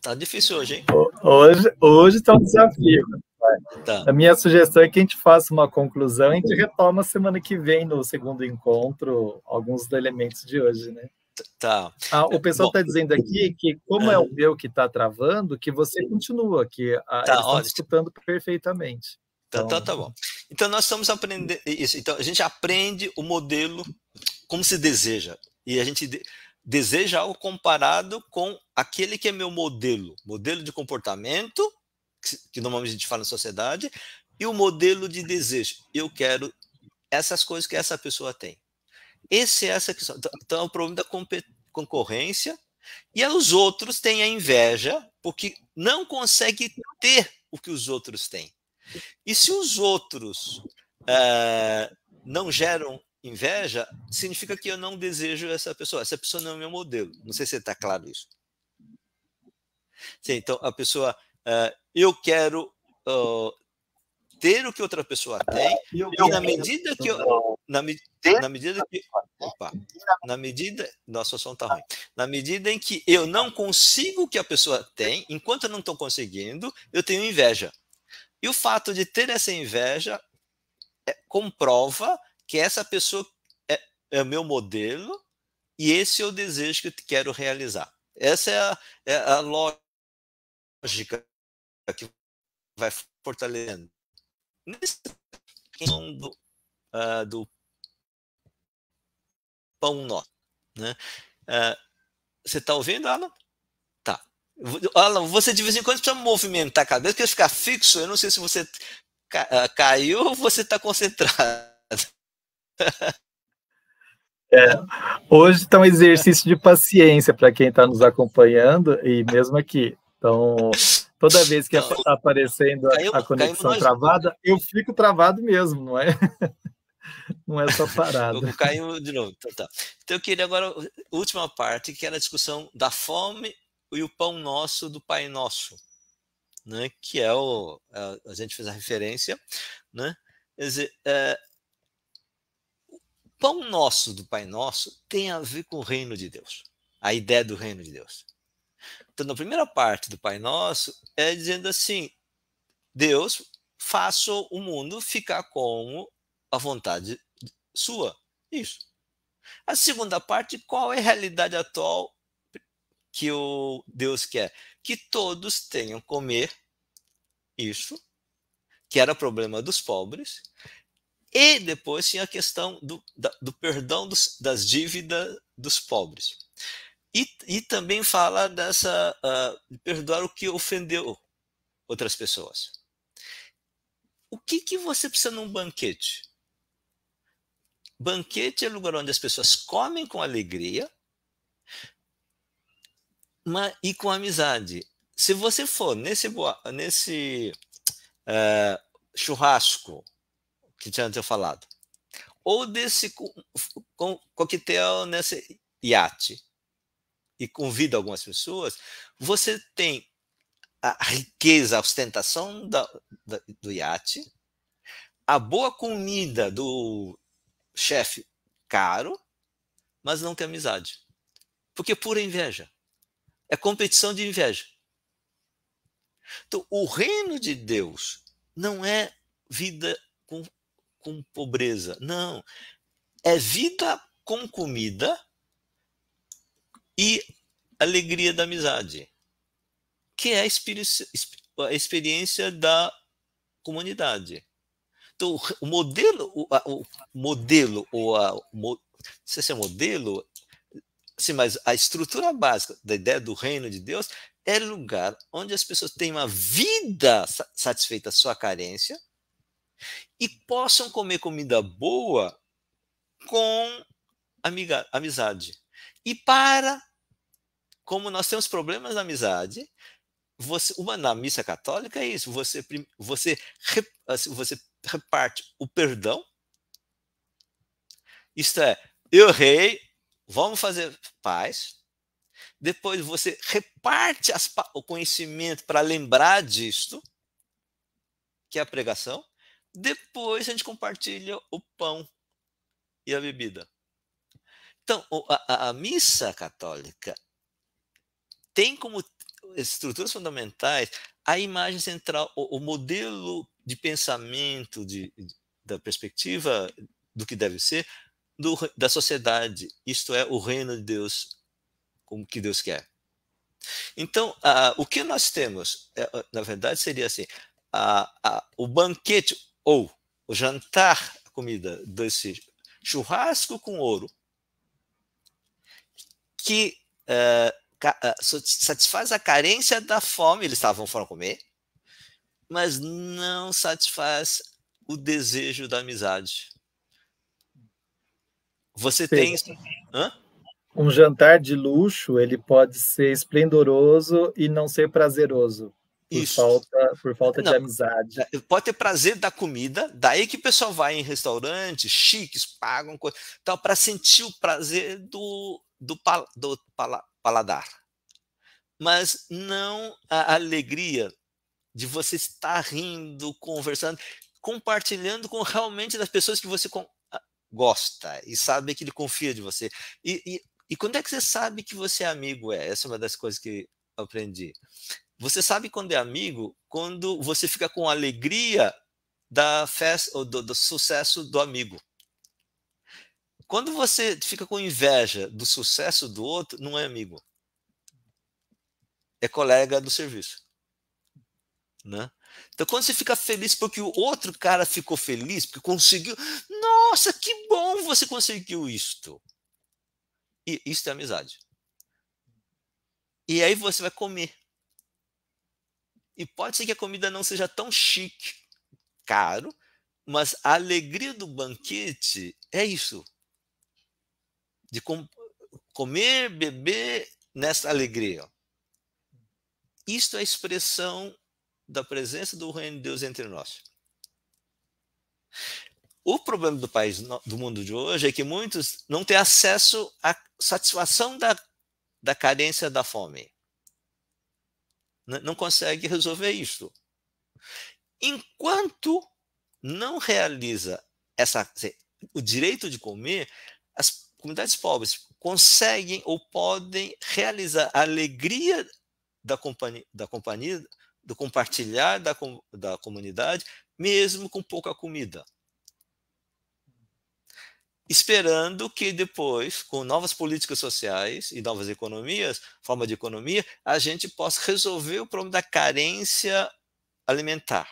S2: Tá difícil hoje, hein?
S1: Hoje está um desafio.
S2: Tá.
S1: A minha sugestão é que a gente faça uma conclusão e a gente retoma semana que vem, no segundo encontro, alguns dos elementos de hoje, né?
S2: Tá.
S1: O pessoal está dizendo aqui que, como é o meu que está travando, que você continua, que eles estão escutando perfeitamente.
S2: Então, tá bom. Então, nós estamos aprendendo isso. Então, a gente aprende o modelo como se deseja. E a gente deseja algo comparado com aquele que é meu modelo. Modelo de comportamento, que normalmente a gente fala na sociedade, e o modelo de desejo. Eu quero essas coisas que essa pessoa tem. Essa questão. Então, é o problema da concorrência. E os outros têm a inveja, porque não conseguem ter o que os outros têm. E se os outros não geram inveja, significa que eu não desejo essa pessoa. Essa pessoa não é meu modelo. Não sei se está claro isso. Sim, então, a pessoa... eu quero ter o que outra pessoa tem, e na medida que eu... Nossa, o som está ruim. Na medida em que eu não consigo o que a pessoa tem, enquanto eu não estou conseguindo, eu tenho inveja. E o fato de ter essa inveja comprova que essa pessoa é meu modelo e esse é o desejo que eu quero realizar. Essa é a lógica que vai fortalecendo. Nesse questão do pão nosso, né? Você está ouvindo, Alan? Tá. Alan, você de vez em quando precisa movimentar a cabeça, porque ficar fixo, eu não sei se você caiu ou você está concentrado.
S1: Hoje está um exercício de paciência para quem está nos acompanhando e mesmo aqui. Então, toda vez que está aparecendo a conexão travada, eu fico travado mesmo, não é? Não é só parada.
S2: Caiu de novo. Então, eu queria agora a última parte, que era a discussão da fome e o pão nosso do Pai Nosso, né? Que é a gente fez a referência, né? Quer dizer, o pão nosso do Pai Nosso tem a ver com o reino de Deus, a ideia do reino de Deus. Então, na primeira parte do Pai Nosso é dizendo assim: Deus, faça o mundo ficar como a vontade sua. Isso. A segunda parte, qual é a realidade atual que o Deus quer? Que todos tenham comer. Isso. que era problema dos pobres, e depois tinha a questão do perdão das dívidas dos pobres. E também fala de perdoar o que ofendeu outras pessoas. O que você precisa num banquete? Banquete é o lugar onde as pessoas comem com alegria e com amizade. Se você for nesse churrasco que tinha falado, ou desse coquetel nesse iate, e convida algumas pessoas, você tem a riqueza, a ostentação do iate, a boa comida do chefe caro, mas não tem amizade. Porque é pura inveja. É competição de inveja. Então, o reino de Deus não é vida com pobreza. Não. É vida com comida e alegria da amizade, que é a experiência da comunidade. Então, o modelo, não sei se é modelo, sim, mas a estrutura básica da ideia do reino de Deus é lugar onde as pessoas têm uma vida satisfeita a sua carência e possam comer comida boa com amizade. E como nós temos problemas na amizade, na missa católica é isso, você reparte o perdão, isto é, eu errei, vamos fazer paz, depois você reparte o conhecimento para lembrar disto, que é a pregação, depois a gente compartilha o pão e a bebida. Então, a missa católica tem como estruturas fundamentais a imagem central, o modelo de pensamento da perspectiva do que deve ser da sociedade, isto é, o reino de Deus, como que Deus quer. Então, o que nós temos, na verdade, seria assim, o banquete ou o jantar, a comida desse churrasco com ouro, que satisfaz a carência da fome, eles foram comer, mas não satisfaz o desejo da amizade. Você tem...
S1: Um jantar de luxo, ele pode ser esplendoroso e não ser prazeroso, por falta de amizade.
S2: Pode ter prazer da comida, daí que o pessoal vai em restaurantes chiques, pagam coisa, então, para sentir o prazer do paladar. Mas não a alegria de você estar rindo, conversando, compartilhando com realmente das pessoas que você gosta e sabe que ele confia de você. E quando é que você sabe que você é amigo? Essa é uma das coisas que eu aprendi. Você sabe quando é amigo quando você fica com alegria da festa ou do sucesso do amigo. Quando você fica com inveja do sucesso do outro, não é amigo. É colega do serviço. Né? Então, quando você fica feliz porque o outro cara ficou feliz, porque conseguiu, nossa, que bom você conseguiu isto. E isso é amizade. E aí você vai comer. E pode ser que a comida não seja tão chique, caro, mas a alegria do banquete é isso. De comer, beber nessa alegria. Isto é a expressão da presença do reino de Deus entre nós. O problema do mundo de hoje é que muitos não têm acesso à satisfação da carência da fome. Não consegue resolver isso. Enquanto não realiza o direito de comer, as comunidades pobres conseguem ou podem realizar a alegria da companhia, do compartilhar da comunidade, mesmo com pouca comida. Esperando que depois, com novas políticas sociais e novas forma de economia, a gente possa resolver o problema da carência alimentar.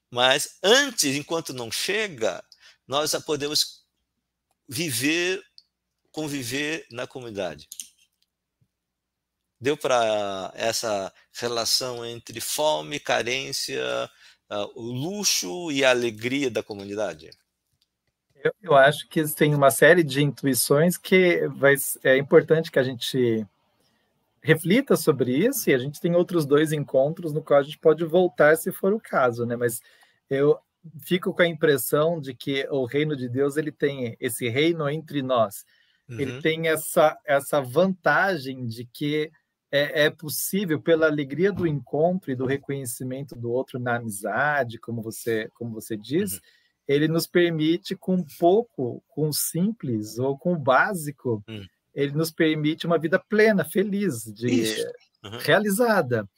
S2: Mas antes, enquanto não chega, nós já podemos conviver na comunidade. Deu para essa relação entre fome, carência, o luxo e a alegria da comunidade?
S1: Eu acho que tem uma série de intuições que é importante que a gente reflita sobre isso, e a gente tem outros 2 encontros no qual a gente pode voltar se for o caso, né? Mas eu fico com a impressão de que o reino de Deus, ele tem esse reino entre nós. Ele tem essa vantagem de que é possível, pela alegria do encontro e do reconhecimento do outro na amizade, como você diz, ele nos permite, com pouco, com o simples ou com o básico, ele nos permite uma vida plena, feliz, realizada.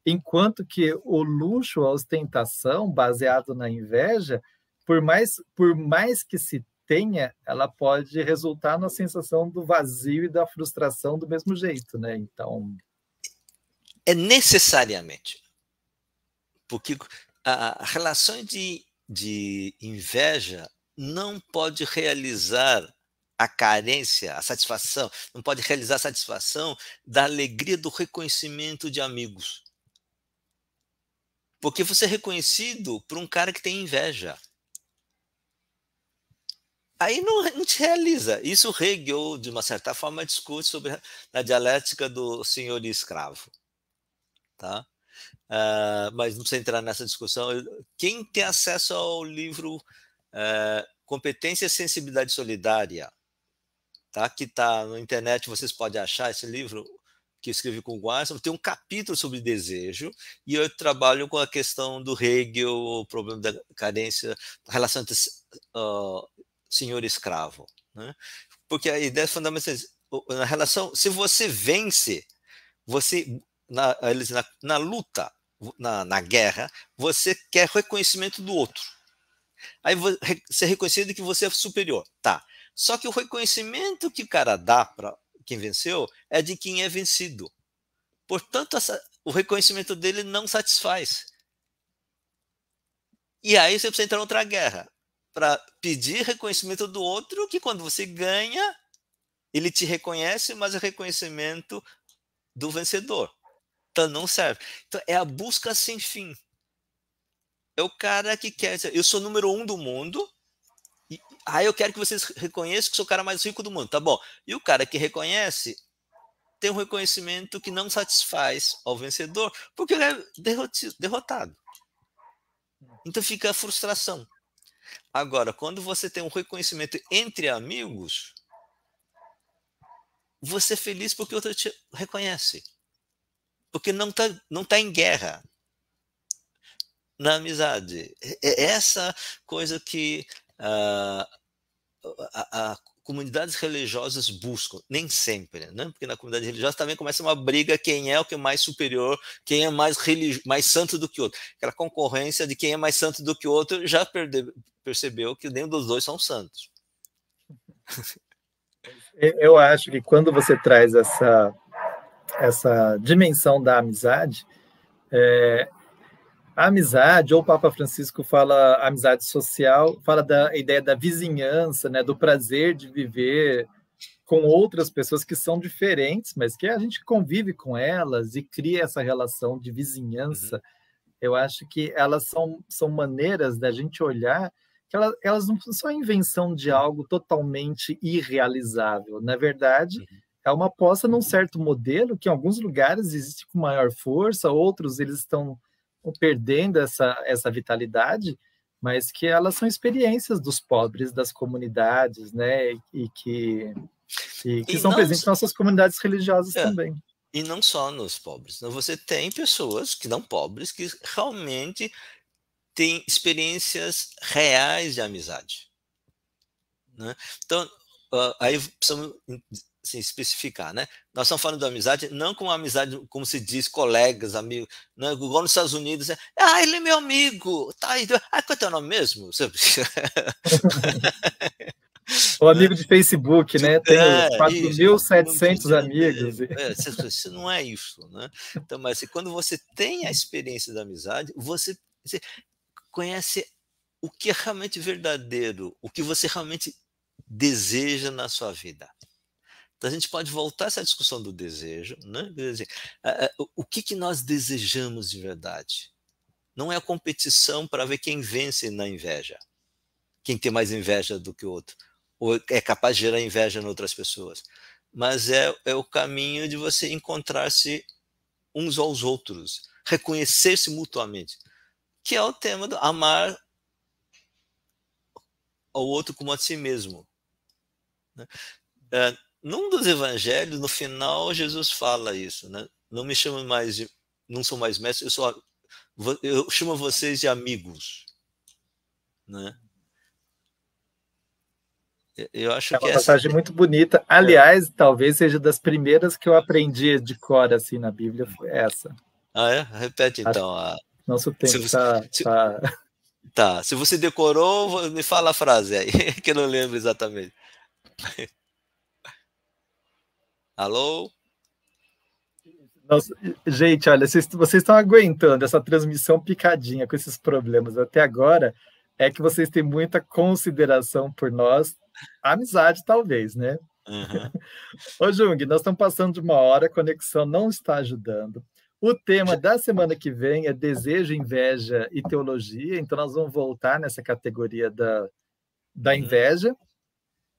S1: Enquanto que o luxo, a ostentação, baseado na inveja, por mais que se tenha, ela pode resultar na sensação do vazio e da frustração do mesmo jeito, né? Então,
S2: é necessariamente, porque a relação de inveja não pode realizar a carência, a satisfação, não pode realizar a satisfação da alegria do reconhecimento de amigos. Porque você é reconhecido por um cara que tem inveja. Aí não te realiza. Isso Hegel, de uma certa forma, discute sobre a dialética do senhor e escravo. Tá? Mas não precisa entrar nessa discussão. Quem tem acesso ao livro Competência e Sensibilidade Solidária, tá? Que está na internet, vocês podem achar esse livro, que eu escrevi com o Guarson, tem um capítulo sobre desejo, e eu trabalho com a questão do Hegel, o problema da carência, a relação entre senhor e escravo. Né? Porque a ideia fundamental é na relação, se você vence, você na luta, na guerra, você quer reconhecimento do outro. Aí você é reconhecido que você é superior. Tá. Só que o reconhecimento que o cara dá para quem venceu é de quem é vencido. Portanto, o reconhecimento dele não satisfaz. E aí você precisa entrar em outra guerra para pedir reconhecimento do outro, que quando você ganha, ele te reconhece, mas é reconhecimento do vencedor. Então não serve. Então é a busca sem fim. É o cara que quer dizer, eu sou o número 1 do mundo, e eu quero que vocês reconheçam que sou o cara mais rico do mundo. Tá bom. E o cara que reconhece tem um reconhecimento que não satisfaz ao vencedor, porque ele é derrotado. Então fica a frustração. Agora, quando você tem um reconhecimento entre amigos, você é feliz porque o outro te reconhece. Porque não tá em guerra. Na amizade. É essa coisa que comunidades religiosas buscam, nem sempre, né? Porque na comunidade religiosa também começa uma briga, quem é o que é mais superior, quem é mais santo do que o outro. Aquela concorrência de quem é mais santo do que o outro, já percebeu que nenhum dos dois são santos.
S1: Eu acho que quando você traz essa dimensão da amizade, a amizade, ou o Papa Francisco fala amizade social, fala da ideia da vizinhança, né, do prazer de viver com outras pessoas que são diferentes, mas que a gente convive com elas e cria essa relação de vizinhança. Eu acho que elas são maneiras da gente olhar que elas não são a invenção de algo totalmente irrealizável. Na verdade, é uma aposta num certo modelo que em alguns lugares existe com maior força, outros eles estão perdendo essa vitalidade, mas que elas são experiências dos pobres, das comunidades, né? E que são presentes em nossas comunidades religiosas também.
S2: E não só nos pobres. Você tem pessoas que não pobres, que realmente têm experiências reais de amizade. Né? Então, aí precisamos assim, especificar, né? Nós estamos falando de amizade, não como amizade, como se diz, colegas, amigos, né? Igual nos Estados Unidos, ele é meu amigo, tá aí, qual é o teu nome mesmo?
S1: O amigo de Facebook, né? Tem 4.700 amigos.
S2: Isso não é isso, né? Então, mas quando você tem a experiência da amizade, conhece o que é realmente verdadeiro, o que você realmente deseja na sua vida. Então a gente pode voltar a essa discussão do desejo, né? Quer dizer, o que nós desejamos de verdade? Não é a competição para ver quem vence na inveja, quem tem mais inveja do que o outro, ou é capaz de gerar inveja em outras pessoas, mas é o caminho de você encontrar-se uns aos outros, reconhecer-se mutuamente, que é o tema do amar ao outro como a si mesmo, né? Num dos evangelhos, no final, Jesus fala isso, né? Não me chamo mais de, não sou mais mestre, eu chamo vocês de amigos, né? Eu acho
S1: É
S2: que
S1: uma
S2: essa.
S1: passagem muito bonita. Aliás, talvez seja das primeiras que eu aprendi de cor assim na Bíblia, foi essa.
S2: Ah, é? Repete
S1: Acho
S2: então.
S1: que nosso
S2: Se
S1: tempo
S2: você, se,
S1: tá...
S2: tá, se você decorou, me fala a frase aí, que eu não lembro exatamente. Alô?
S1: Nossa, gente, olha, vocês estão aguentando essa transmissão picadinha com esses problemas até agora, é que vocês têm muita consideração por nós, amizade talvez, né?
S2: Uhum.
S1: Ô, Jung, nós estamos passando de uma hora, a conexão não está ajudando. O tema da semana que vem é desejo, inveja e teologia, então nós vamos voltar nessa categoria da
S2: Uhum.
S1: inveja.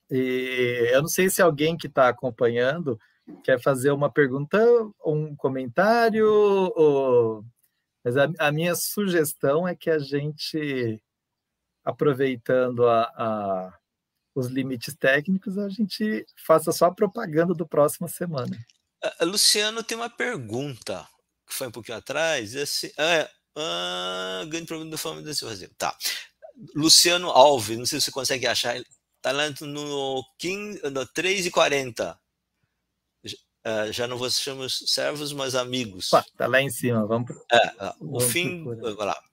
S1: E eu não sei se alguém que está acompanhando quer fazer uma pergunta, um comentário, mas a minha sugestão é que a gente, aproveitando os limites técnicos, a gente faça só a propaganda do próxima semana.
S2: Luciano tem uma pergunta, que foi um pouquinho atrás, grande problema da forma desse Brasil. Tá. Luciano Alves, não sei se você consegue achar, está lá no 3h40. Já não vos chamamos servos, mas
S1: Pá,
S2: amigos.
S1: tá lá em cima,
S2: O
S1: vamos
S2: fim.
S1: procurar.
S2: Vai lá.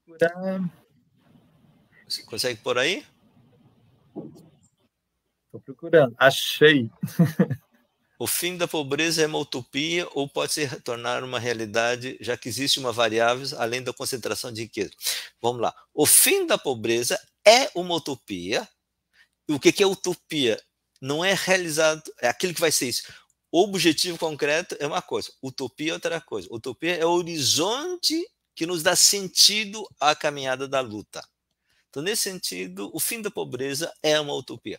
S1: Procurar.
S2: Você consegue por aí?
S1: Estou procurando. Achei.
S2: O fim da pobreza é uma utopia ou pode se tornar uma realidade, já que existe uma variável além da concentração de riqueza? Vamos lá. O fim da pobreza é uma utopia. E o que é utopia? Não é realizado, é aquilo que vai ser isso. O objetivo concreto é uma coisa, utopia é outra coisa. Utopia é o horizonte que nos dá sentido à caminhada da luta. Então, nesse sentido, o fim da pobreza é uma utopia.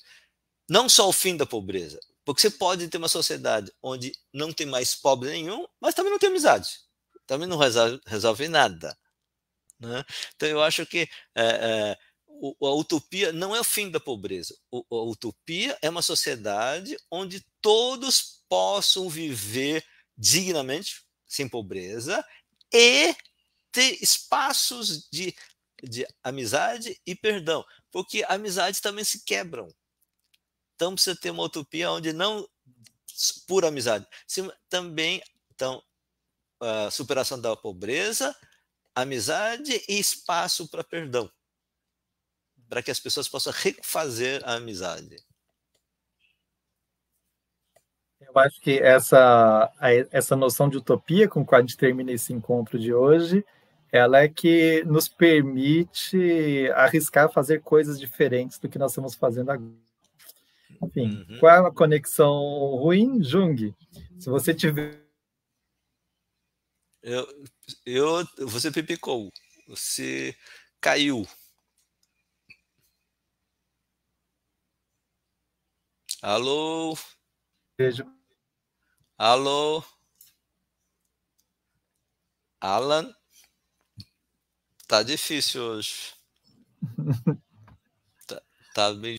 S2: Não só o fim da pobreza, porque você pode ter uma sociedade onde não tem mais pobre nenhum, mas também não tem amizade. Também não resolve nada, né? Então, eu acho que a utopia não é o fim da pobreza. A utopia é uma sociedade onde todos possam viver dignamente, sem pobreza, e ter espaços de amizade e perdão, porque amizades também se quebram. Então precisa ter uma utopia onde não por amizade, também então a superação da pobreza, amizade e espaço para perdão, para que as pessoas possam refazer a amizade.
S1: Eu acho que essa noção de utopia com a qual a gente termina esse encontro de hoje, ela é que nos permite arriscar fazer coisas diferentes do que nós estamos fazendo agora. Enfim, qual é a conexão ruim, Jung? Se você tiver...
S2: Você pipicou, você caiu. Alô?
S1: Vejo.
S2: Alô? Alan? Tá difícil hoje. Tá bem